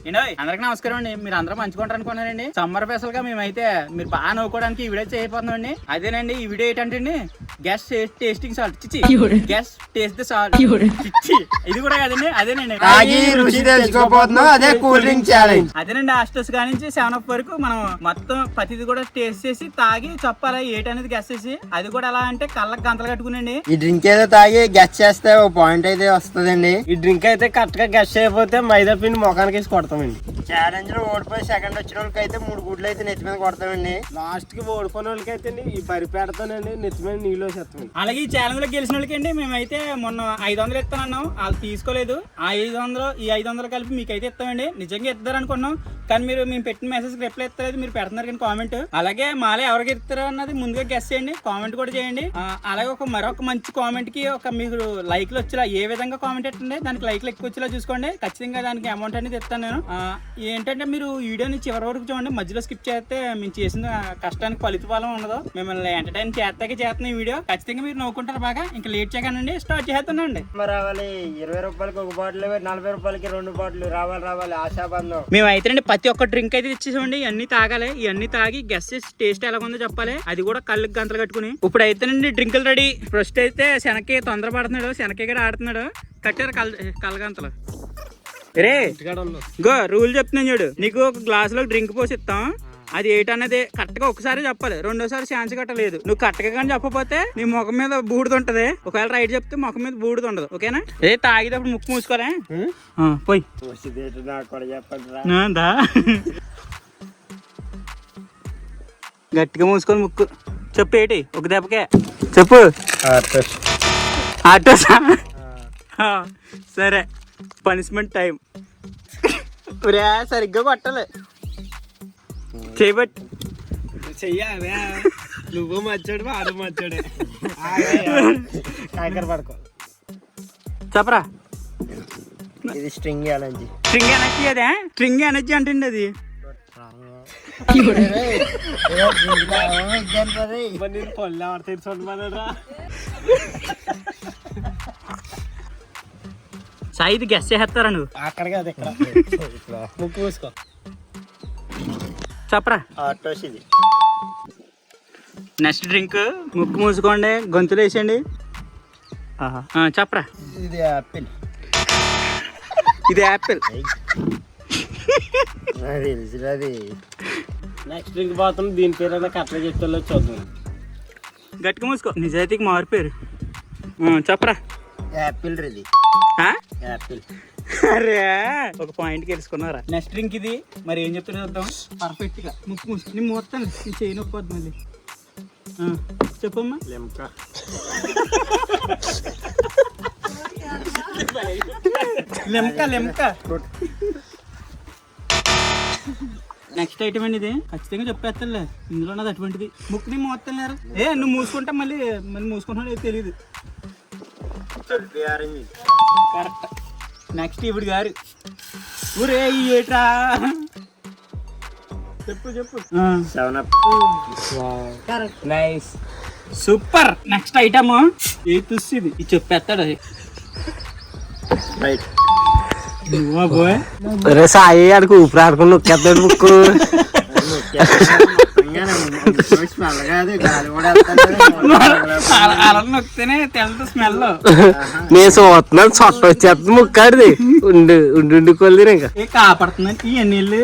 అందరికి నమస్కారం అండి. మీరు అందరూ మంచుకుంటారు అనుకున్నారండి. సమ్మర్ స్పెషల్ గా మేమైతే మీరు బాగా నవ్వుకోవడానికి ఈ వీడియో చేయబోతున్నామండి. అదేనండి ఈ వీడియో ఏంటంటే గెస్ట్ టేస్టింగ్ సాల్ట్ చిచ్చి గెస్ట్ టేస్ట్ ద సాల్ట్ చిచ్చి ఇది కూడా కదండి. అదేనండి అదే కూల్ డ్రింక్ ఛాలెంజ్. అదేనండి హాస్టల్స్ కాడి నుంచి 7 వరకు మనం మొత్తం ప్రతిది కూడా టేస్ట్ చేసి తాగి చెప్పాలి ఏంటనేది గెస్ట్ చేసి, అది కూడా ఎలా అంటే కళ్ళకి గంతలు కట్టుకునండి. ఈ డ్రింక్ ఏదో తాగి గెస్ట్ చేస్తే ఓ పాయింట్ అయితే వస్తుందండి. ఈ డ్రింక్ అయితే కరెక్ట్ గా గెస్ట్ చేయకపోతే మైదా పిండి మొఖానికి వేసి కొడతామండి. ఛాలెంజ్ లో ఓడిపోయి సెకండ్ వచ్చిన వాళ్ళకి అయితే 3 గుడ్లు అయితే నెత్తి మీద కొడతామండి. లాస్ట్ కి ఓడిపోయిన వాళ్ళకి అయితే ఈ పరిపెడతానండి నెత్తి మీద నీళ్ళు వేసేస్తామండి. అలాగే ఈ ఛాలెంజ్ లో గెలిచిన వాళ్ళకి అండి మేమైతే మొన్న 500 ఇస్తానన్నాం, వాళ్ళు తీసుకోలేదు. ఆ 500 ఈ 500 కలిపి మీకు అయితే ఇస్తామండి. నిజంగా ఇస్తారు అనుకున్నాం, కానీ మీరు మేము పెట్టిన మెసేజ్ రిప్లై ఇస్తలేదు. మీరు పెడుతున్నారు కానీ కామెంట్, అలాగే మాలే ఎవరికి ఇస్తారో అన్నది ముందుగా గెస్ చేయండి, కామెంట్ కూడా చేయండి. అలాగే మరొక మంచి కామెంట్ కి ఒక మీకు లైక్లు వచ్చేలా ఏ విధంగా కామెంట్ పెట్టండి, దానికి లైక్లు ఎక్కువ వచ్చేలా చూసుకోండి. ఖచ్చితంగా దానికి అమౌంట్ అనేది ఇస్తాను నేను. ఏంటంటే మీరు వీడియోని చివరి వరకు చూడండి, మధ్యలో స్కిప్ చేస్తే మేము చేసిన కష్టానికి ఫలిత ఫలం ఉండదు. మిమ్మల్ని ఎంటర్టైన్ చేస్తాకే చేస్తున్న ఈ వీడియో ఖచ్చితంగా మీరు నవ్వుకుంటారు బాగా. ఇంకా లేట్ చేయకండి, స్టార్ట్ చేస్తున్నాండి. రావాలి 20 రూపాయలకి ఒక బాటిల్, 40 రూపాయలకి 2 బాటిల్ రావాలి ఆశాబంధం. మేము అయితే ప్రతి ఒక్క డ్రింక్ అయితే ఇచ్చేసామండి. ఇవన్నీ తాగాలి, ఇవన్నీ తాగి గెస్ట్ చేసి టేస్ట్ ఎలా ఉందో చెప్పాలి. అది కూడా కళ్ళకి గంతలు కట్టుకుని. ఇప్పుడు అయితేనండి డ్రింకులు రెడీ. ఫస్ట్ అయితే శనక్కి తొందర పడుతున్నాడు, శనక్కి కూడా ఆడుతున్నాడు. కట్టారు కళ్ళగంతలు. రే గో రూల్ చెప్తున్నాను చూడు, నీకు ఒక గ్లాస్ లో డ్రింక్ పోసి ఇస్తాం, అది ఏంటన్నది కరెక్ట్ గా ఒకసారి చెప్పాలి, రెండోసారి ఛాన్స్ కట్టలేదు. నువ్వు కరెక్ట్గా కానీ చెప్పకపోతే నీ ముఖం మీద బూడిదుంటది. ఒకవేళ రైట్ చెప్తే ముఖం మీద బూడిదుండదు, ఓకేనా? ఏ తాగినప్పుడు ముక్కు మూసుకోలే పోయి గట్టిగా మూసుకొని ముక్కు. చెప్పు ఏంటి ఒక దెబ్బకే చెప్పు. ఆటోసా? సరే పనిష్మెంట్ టైం. సరిగ్గా కొట్టాలి, చేయబట్టి చెయ్యాలి. నువ్వు మచ్చాడు వాడు మచ్చాడే. కాకర పడుకో చెప్పరా. ఇది స్ట్రింగ్ ఛాలెంజ్. స్ట్రింగ్ ఎనర్జీ అదే, స్ట్రింగ్ ఎనర్జీ అంటే అది. పొల్లి ఎవరు తీర్చుకుంటున్నారా? సాయిది గెస్ట్ చేస్తారా నువ్వు? అక్కడ కాదు ఇక్కడ ముక్కు పూసుకో. చెప్పరా. ఆటోస్ ఇది. నెక్స్ట్ డ్రింక్ ముక్కు మూసుకోండి, గొంతులు వేసేయండి. చెప్పరా. ఇది యాపిల్. ఇది యాపిల్. అది నెక్స్ట్ డ్రింక్ పోతుంది, దీని పేరు కరెక్ట్గా చెప్తే చూద్దాం. గట్టిగా మూసుకో, నిజాయితీకి మారిపోయారు. చెప్పరా. యాపిల్ ఇది. యాపిల్. అరే ఒక పాయింట్ గెలుచుకున్నారా. నెక్స్ట్ డ్రింక్ ఇది, మరి ఏం చెప్తున్నా చూద్దాం. పర్ఫెక్ట్ గా ముక్కు మూసుకో. నేను మూస్తాను, నేను చేయి నొప్పొద్దు మళ్ళీ. చెప్పమ్మా. లెమ్కా. లెమ్కా లెమ్కా. నెక్స్ట్ ఐటమ్ అండి ఇది, ఖచ్చితంగా చెప్పేస్తానులే, ఇందులో ఉన్నది అటువంటిది. ముక్కుని మూస్తాను. నువ్వు మూసుకుంటా మళ్ళీ మూసుకుంటున్నావు తెలియదు. కరెక్ట్. నెక్స్ట్ ఇప్పుడు గారు ఊరే ఏట్రా చెప్పు. Nice super. నెక్స్ట్ ఐటమ్ ఇది చెప్పేస్తాడు. అది సాయి ఆడికి ఊపిరి ఆడుకుని నొక్కేస్తాడు ముక్కు. అలా నొక్కితేనే తెలదు స్మెల్. నేను చూస్తున్నాను చొట్ట వచ్చేస్తుంది ముక్కాడిది. ఉండి కొలిది ఇంకా కాపాడుతుందండి ఈ నీళ్ళు.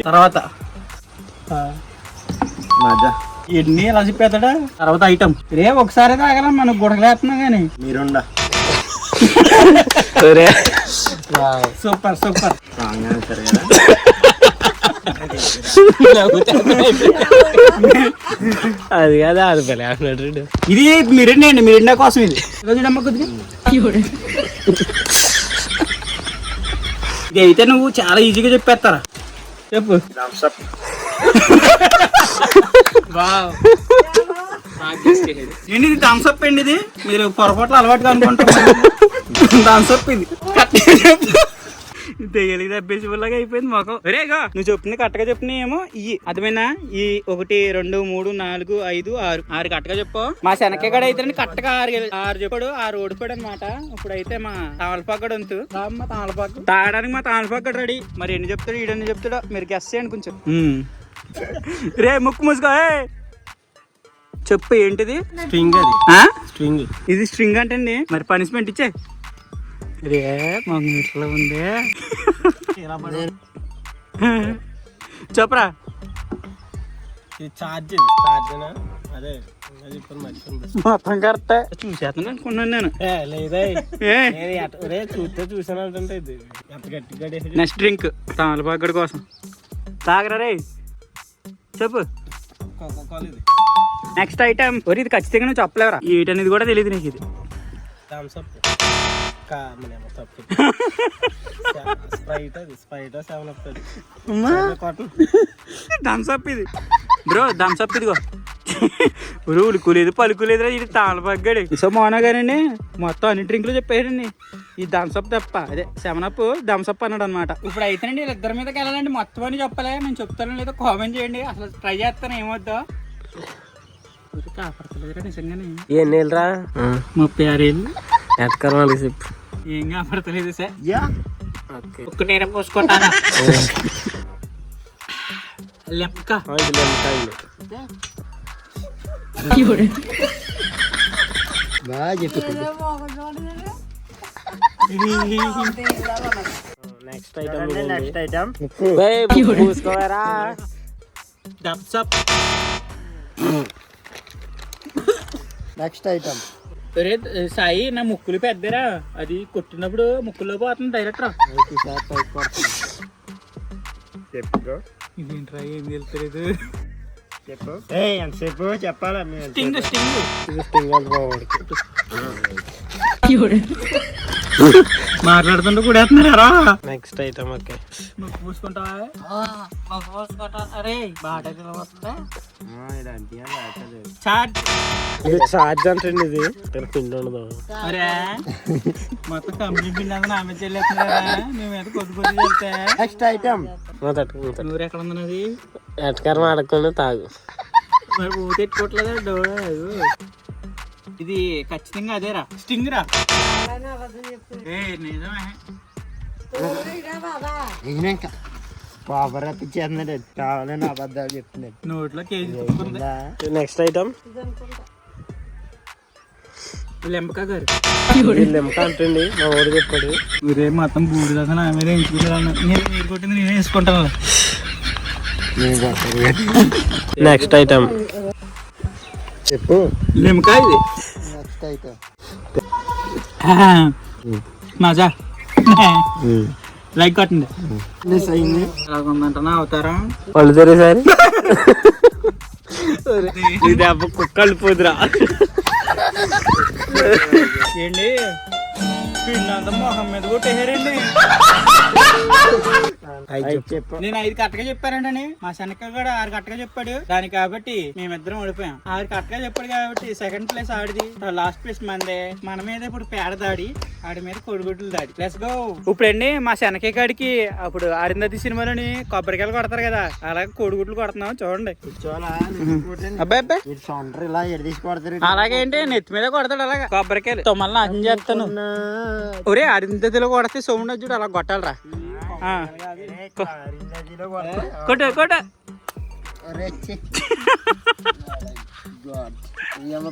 తర్వాత ఎన్ని ఎలా చెప్పేస్తాడా. తర్వాత ఐటమ్ రే ఒకసారి తాగల మనకు గుడకలేస్తున్నాం కానీ మీరుండా. Super super. అది కదా అది పని. ఇది మిరిండా అండి, మిరిండా కోసం ఇది. చూడమ్మ కొద్దిగా. ఇది అయితే నువ్వు చాలా ఈజీగా చెప్పేస్తారా. చెప్పు. ఏంటి ఇది థమ్స్అప్ అండి. ఇది మీరు పొరపాట్లు అలవాటుగా అనుకుంటారు. థమ్స్అప్ ఇది దెయ్యాలకి దెబ్బేసేలాగా అయిపోయింది మొఖం. రేగా నువ్వు చెప్పిన కరెక్ట్గా చెప్పిన ఏమో ఇవి అదమైనా ఈ 1 2 3 4 5 6 కరెక్ట్గా చెప్పు. మా శనక్కాయ అయితే కరెక్ట్గా 6 చెప్పాడు, 6 ఓడిపోయాడు అనమాట. ఇప్పుడైతే మా తామలపాకడు వంతు. తామలపాకు తాగడానికి మా తామలపాకడు రెడీ. మరి ఎన్ని చెప్తాడు ఈడన్ని చెప్తాడో మీరు గెస్ చేయండి కొంచెం. రే ముక్కు మూసుకో. చెప్పు ఏంటిది? స్ట్రింగ్. అది స్ట్రింగ్. ఇది స్ట్రింగ్ అంటే మరి పనిష్మెంట్ ఇచ్చే. రే మాకు ఇట్లా ఉంది. చెప్పరా. చార్జ్ అదే మొత్తం కరెక్ట్ చూసేస్తాను అనుకున్నాను నేను. లేదా చూస్తే చూసాను అంటే ఇది ఎంత గట్టిగా. నెక్స్ట్ డ్రింక్ తామలపాకడి కోసం తాగరా రే. చెప్పు. నెక్స్ట్ ఐటమ్ ఒరి ఇది ఖచ్చితంగా నువ్వు చెప్పలేవరా. ఏంటనేది కూడా తెలియదు నీకు. ఇది థమ్స్అప్ ఇది బ్రో. థమ్స్అప్ ఇదిగో. ఉలుకులేదు పలుకులేదురా ఇది తామలపాకడి. సో మోనా గారండి మొత్తం అన్ని డ్రింకులు చెప్పాడండి. ఈ థమ్స్అప్ తప్ప అదే 7up థమ్స్అప్ అన్నాడు అనమాట. ఇప్పుడు అయితేనండి వీళ్ళిద్దరి మీదకి వెళ్ళాలండి. మొత్తం అని చెప్పలే. నేను చెప్తాను లేదో కామెంట్ చేయండి. అసలు ట్రై చేస్తాను ఏమొద్దో. కాపాడతలేదురా నిజంగానే. ఏం నీళ్ళరా 36 ఏళ్ళు ఎట్కరాలి చెప్పు. ఏం కాపాడతలేదు సార్. ఒక్క నేరం పోసుకుంటాను. లెక్క బాగా చెప్పి. నెక్స్ట్ ఐటమ్ నెక్స్ట్ ఐటమ్ చూసుకోరా. నెక్స్ట్ ఐటమ్ సాయి నా ముక్కులు పెద్దరా. అది కొట్టినప్పుడు ముక్కుల్లో పోతుంది డైరెక్ట్ రా. చెప్పు. ఇదేంట్రా ఏం తెలుస్తలేదు. చెప్పు. ఎంతసేపు చెప్పాలా? స్టింగ్ స్టింగ్ మాట్లాడుతుంటే కూడా వేస్తున్నారా. Next item okay. ముక్కు పూసుకుంటావా? అరే బాట వస్తుందా? చాట్ చార్జ్ అంటే ఇది పిండి ఉండదు. అరే మొత్తం కంపెనీ పిండి అంతా నా మీద చెల్లేస్తున్నారా. మేము ఎంత కొద్ది కొద్ది చెప్తే. నెక్స్ట్ ఐటమ్ నూరు ఎక్కడ ఉంది అది? ఎట్కరం ఆడకుండా తాగు. మరి ఊత ఎట్టుకోవట్లేదా డోర్. ఇది ఖచ్చితంగా అదేరా స్టింగ్ రా. నిజమే. బాబా రప్పించేస్తున్నాడు. కావాలని అబద్ధాలు చెప్తున్నాడు. నోట్లో కేజీ. నెక్స్ట్ ఐటమ్ లెంపకా గారు. లెంప అంటండి మా ఊరు చెప్పాడు. ఊరే మొత్తం బూడిద నా మీద వేయించుకుంటాను. మీరు కొట్టింది నేను వేసుకుంటాను. నెక్స్ట్ ఐటమ్ చెప్పు. లెంపకా ఇది. నెక్స్ట్ ఐటమ్ మజా. లైక్ కొట్టండి. అయింది అలాగుందంటనా అవతారం. వాళ్ళు తెరేసారి దెబ్బ కుక్కలు పోదురా. ఏంటి పిండంతా మొహం మీద కొట్టేసారండి. చెప్పు. నేను 5 కరెక్ట్గా చెప్పానండి. మా శనక్క కూడా 6 కరెక్ట్గా చెప్పాడు. దాని కాబట్టి మేమిద్దరం ఓడిపోయాం. 6 కరెక్ట్గా చెప్పాడు కాబట్టి సెకండ్ ప్లేస్ ఆడిది, లాస్ట్ ప్లేస్ మందే. మన మీద ఇప్పుడు పేడ దాడి, ఆడి మీద కొడుగుడ్లు దాడి. Let's go. ఇప్పుడండి మా శనకే కాడికి అప్పుడు అరుంధతి సినిమాలోని కొబ్బరికాయలు కొడతారు కదా, అలాగే కొడుగుడ్లు కొడుతున్నాం చూడండి. అబ్బాయి అబ్బాయి ఇలా ఎడదీసి కొడతారు. అలాగే ఏంటి నెత్తి మీద కొడతాడు అలాగా కొబ్బరికాయలు. తొమ్మల్ని అర్థం చేస్తాను. ఒరే అరుంధతిలో కొడితే సౌండ్ చూడు అలా కొట్టాలరా. కొట్టు కొట్టు.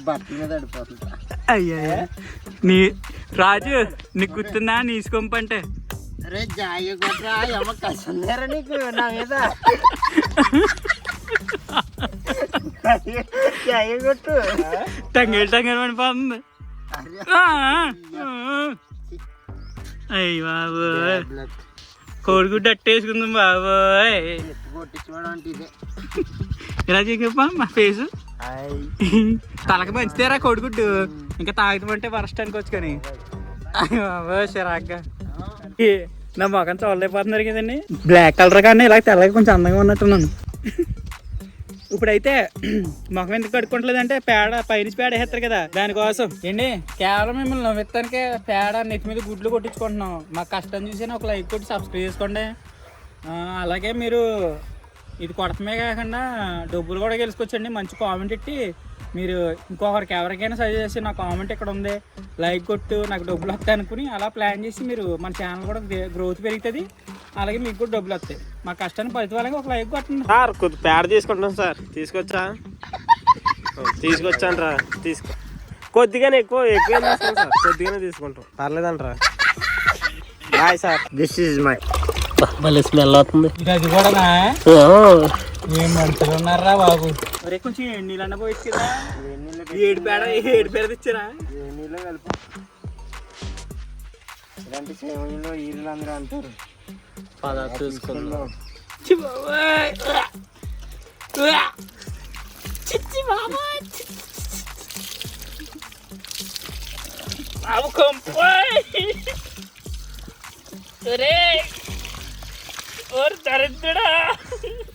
బట్టల మీద పడిపోతుంది. అయ్యా నీ రాజు నీకు గుర్తుందా నీసుకొంపంటే? అరే జాయి కొట్టరా ఏమో కసుందారా నీకు నా మీద. జాయి కొట్టు. టంగేలు టంగేలు పడిపోతుంది. అయ్యి బాబు కోడిగుడ్డు అట్టేసుకుందాం బాబోయ్. ఇలా చెప్పా మా ఫేసు తలకి మంచిదేరా కోడిగుడ్డు. ఇంకా తాగుతామంటే వరస్టానికి వచ్చి కానీ బాబో చిరాగ్గా నా మొఖం చూడలేకపోతున్నారు కదండి. బ్లాక్ కలర్ కానీ ఇలా తెల్లగా కొంచెం అందంగా ఉన్నట్టున్నాను. ఇప్పుడైతే మొహం ఎందుకు కడుక్కోవట్లేదంటే పేడ పైనుంచి పేడ వేస్తారు కదా దానికోసం ఏంటి కేవలం మిమ్మల్ని నవ్వెత్తానికే పేడ నెత్తి మీద గుడ్లు కొట్టించుకుంటున్నాం. మా కష్టం చూసి ఒక లైక్ కొట్టి సబ్స్క్రైబ్ చేసుకోండి. అలాగే మీరు ఇది కొడతమే కాకుండా డబ్బులు కూడా గెలుచుకోవచ్చండి. మంచి కామెంట్ ఇట్టి మీరు ఇంకొకరికి ఎవరికైనా సజెస్ట్ చేసి నా కామెంట్ ఇక్కడ ఉంది లైక్ కొట్టు నాకు డబ్బులు వస్తాయి అనుకుని అలా ప్లాన్ చేసి మీరు మన ఛానల్ కూడా గ్రోత్ పెరుగుతుంది. అలాగే మీకు కూడా డబ్బులు వస్తాయి. మా కష్టాన్ని పరిచయాలకి ఒక లైక్ కొట్టండి సార్. కొద్ది పేడ తీసుకుంటున్నాం సార్. తీసుకొచ్చా తీసుకొచ్చాను రా. తీసుకో కొద్దిగానే ఎక్కువ తీసుకుంటాం సార్. కొద్దిగానే తీసుకుంటాం పర్లేదంటరా. Bye sir. This is my మళ్ళీ స్మెల్ అవుతుంది. ఇది అది కూడా ఏం మనుషులు ఉన్నారా బాబు. ఒరే కొంచెం నీళ్ళన్న పోయచ్చు కదా. ఏడు పేడ తెచ్చారా? నీళ్ళు కలుపు. ఇలాంటి సేవల్లో ఈళ్ళు అందరూ అంటారు. చూసుకుందాం.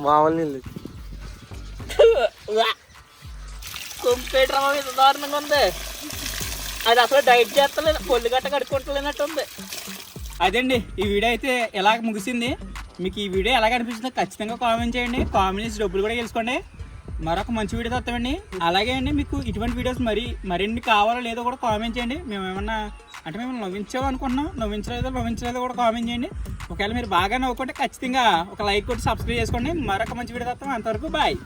మామూలు నీళ్ళు కొంపేట్రా దారుణంగా ఉంది. అది అసలు డైట్ చేస్తలేదు, పొల్లు గట్ట కడుక్కుంటలేనట్టు ఉంది. అదండి ఈ వీడియో అయితే ఎలాగ ముగిసింది. మీకు ఈ వీడియో ఎలాగ అనిపించిందో ఖచ్చితంగా కామెంట్ చేయండి. కామెంట్ చేసి డబ్బులు కూడా గెలుచుకోండి. మరొక మంచి వీడియో వస్తామండి. అలాగే అండి మీకు ఇటువంటి వీడియోస్ మరిన్ని కావాలో లేదో కూడా కామెంట్ చేయండి. మేము ఏమన్నా అంటే మేము నవ్వించామనుకుంటున్నాం, నవ్వించలేదో కూడా కామెంట్ చేయండి. ఒకవేళ మీరు బాగా నవ్వుకుంటే ఖచ్చితంగా ఒక లైక్ కొట్టి సబ్స్క్రైబ్ చేసుకోండి. మరొక మంచి వీడియో వస్తాం. అంతవరకు బాయ్.